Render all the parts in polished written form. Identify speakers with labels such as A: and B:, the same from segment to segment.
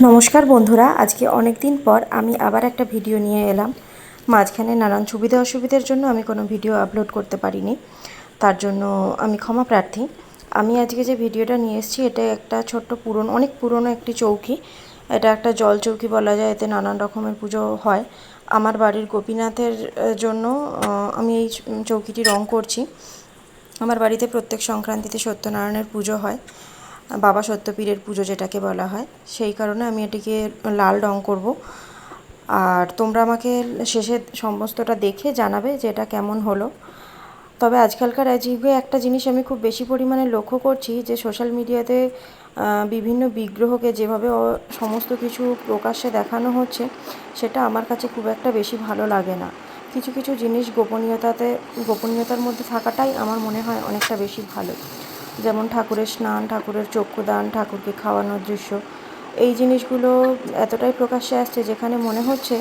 A: নমস্কার বন্ধুরা, আজকে অনেক দিন পর আমি আবার একটা ভিডিও নিয়ে এলাম। মাঝখানে নানান সুবিধা অসুবিধার জন্য আমি কোনো ভিডিও আপলোড করতে পারিনি, তার জন্য আমি ক্ষমা প্রার্থী। আমি আজকে যে ভিডিওটা নিয়ে এসেছি এটা একটা ছোট্ট অনেক পুরনো একটি চৌকি। এটা একটা জল চৌকি বলা যায়, এতে নানান রকমের পুজো হয়। আমার বাড়ির গোপীনাথের জন্য আমি এই চৌকিটি রং করছি। আমার বাড়িতে প্রত্যেক সংক্রান্তিতে সত্যনারায়ণের পুজো হয়, বাবা সত্যপীরের পুজো যেটাকে বলা হয়, সেই কারণে আমি এটিকে লাল রং করব। আর তোমরা আমাকে শেষে সমস্তটা দেখে জানাবে যে এটা কেমন হলো। তবে আজকালকার যুগে একটা জিনিস আমি খুব বেশি পরিমাণে লক্ষ্য করছি যে সোশ্যাল মিডিয়াতে বিভিন্ন বিগ্রহকে যেভাবে সমস্ত কিছু প্রকাশ্যে দেখানো হচ্ছে, সেটা আমার কাছে খুব একটা বেশি ভালো লাগে না। কিছু কিছু জিনিস গোপনীয়তার মধ্যে থাকাটাই আমার মনে হয় অনেকটা বেশি ভালো। যেমন ঠাকুরের স্নান, ঠাকুরের চক্ষুদান, ঠাকুরকে খাওয়ানোর দৃশ্য, এই জিনিসগুলো এতটাই প্রকাশ্যে আসছে যেখানে মনে হচ্ছে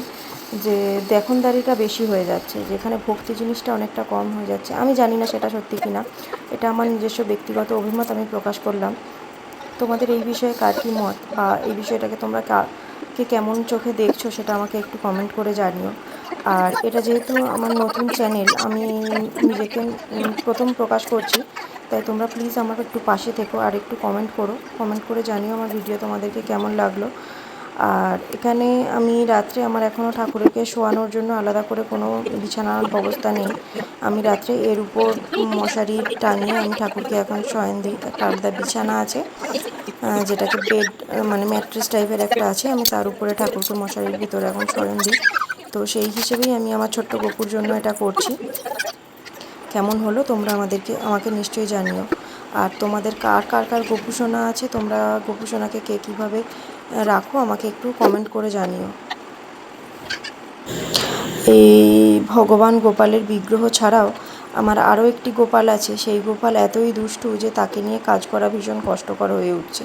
A: যে দেখনদারিটা বেশি হয়ে যাচ্ছে, যেখানে ভক্তি জিনিসটা অনেকটা কম হয়ে যাচ্ছে। আমি জানি না সেটা সত্যি কি না, এটা আমার নিজস্ব ব্যক্তিগত অভিমত আমি প্রকাশ করলাম। তোমাদের এই বিষয়ে কার কী মত, বা এই বিষয়টাকে তোমরা কে কেমন চোখে দেখছো সেটা আমাকে একটু কমেন্ট করে জানিও। আর এটা যেহেতু আমার নতুন চ্যানেল, আমি নিজেকে প্রথম প্রকাশ করছি, তাই তোমরা প্লিজ আমার একটু পাশে থেকো আর একটু কমেন্ট করে জানিও আমার ভিডিও তোমাদেরকে কেমন লাগলো। আর এখানে আমি রাত্রে আমার এখনও ঠাকুরকে শোয়ানোর জন্য আলাদা করে কোনো বিছানার ব্যবস্থা নেই। আমি রাত্রে এর উপর মশারি টাঙিয়ে আমি ঠাকুরকে এখন শয়ন দিই। একটা আলাদা বিছানা আছে, যেটাকে বেড মানে ম্যাট্রেস টাইপের একটা আছে, আমি তার উপরে ঠাকুরকে মশারির ভিতরে এখন শয়ন দিই। তো সেই হিসেবেই আমি আমার ছোট্ট গপুর জন্য এটা করছি। কেমন হলো তোমরা আমাকে নিশ্চয়ই জানিও। আর তোমাদের কার কার গপু সোনা আছে, তোমরা গপু সোনাকে কে কীভাবে রাখো আমাকে একটু কমেন্ট করে জানিও। এই ভগবান গোপালের বিগ্রহ ছাড়াও আমার আরও একটি গোপাল আছে। সেই গোপাল এতই দুষ্টু যে তাকে নিয়ে কাজ করা ভীষণ কষ্টকর হয়ে উঠছে।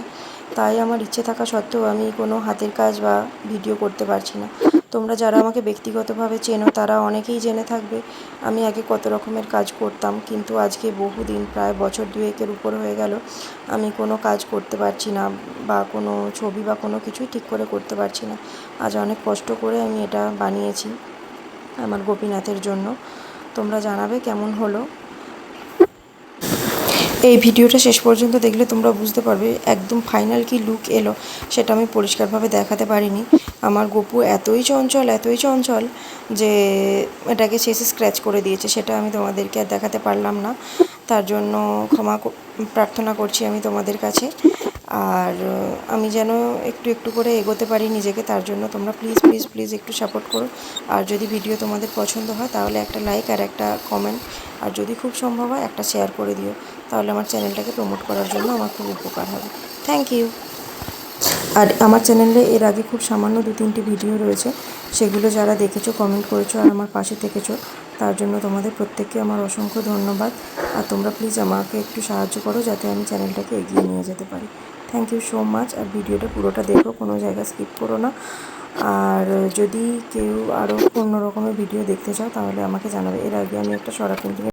A: তাই আমার ইচ্ছে থাকা সত্ত্বেও আমি কোনো হাতের কাজ বা ভিডিও করতে পারছি না। তোমরা যারা আমাকে ব্যক্তিগতভাবে চেনো তারা অনেকেই জেনে থাকবে আমি আগে কত রকমের কাজ করতাম, কিন্তু আজকে বহুদিন, প্রায় বছর দুয়েকের উপর হয়ে গেল, আমি কোনো কাজ করতে পারছি না, বা কোনো ছবি বা কোনো কিছুই ঠিক করে করতে পারছি না। আজ অনেক কষ্ট করে আমি এটা বানিয়েছি আমার গোপীনাথের জন্য। তোমরা জানাবে কেমন হলো। এই ভিডিওটা শেষ পর্যন্ত দেখলে তোমরা বুঝতে পারবে একদম ফাইনাল কি লুক এলো সেটা আমি পরিষ্কারভাবে দেখাতে পারিনি। আমার গপু এতই চঞ্চল যে এটাকে শেষে স্ক্র্যাচ করে দিয়েছে, সেটা আমি তোমাদেরকে আর দেখাতে পারলাম না। তার জন্য ক্ষমা প্রার্থনা করছি আমি তোমাদের কাছে। আর আমি যেন একটু একটু করে এগোতে পারি নিজেকে, তার জন্য তোমরা প্লিজ একটু সাপোর্ট করো। আর যদি ভিডিও তোমাদের পছন্দ হয় তাহলে একটা লাইক আর একটা কমেন্ট, আর যদি খুব সম্ভব হয় একটা শেয়ার করে দিও, তাহলে আমার চ্যানেলটাকে প্রমোট করার জন্য আমার খুব উপকার হবে। Thank you. আর আমার চ্যানেলে এর আগে খুব সামান্য 2-3টি ভিডিও রয়েছে, সেগুলো যারা দেখেছো, কমেন্ট করেছো আর আমার পাশে থেকেছো, তার জন্য তোমাদের প্রত্যেককে আমার অসংখ্য ধন্যবাদ। আর তোমরা প্লিজ আমাকে একটু সাহায্য করো যাতে আমি চ্যানেলটাকে এগিয়ে নিয়ে যেতে পারি। Thank you so much. আর ভিডিওটা পুরোটা দেখো, কোনো জায়গা স্কিপ করো না। আর যদি কেউ আরও অন্য রকমের ভিডিও দেখতে চাও তাহলে আমাকে জানাবে। এর আগে আমি একটা সরা পেন্টিংয়ের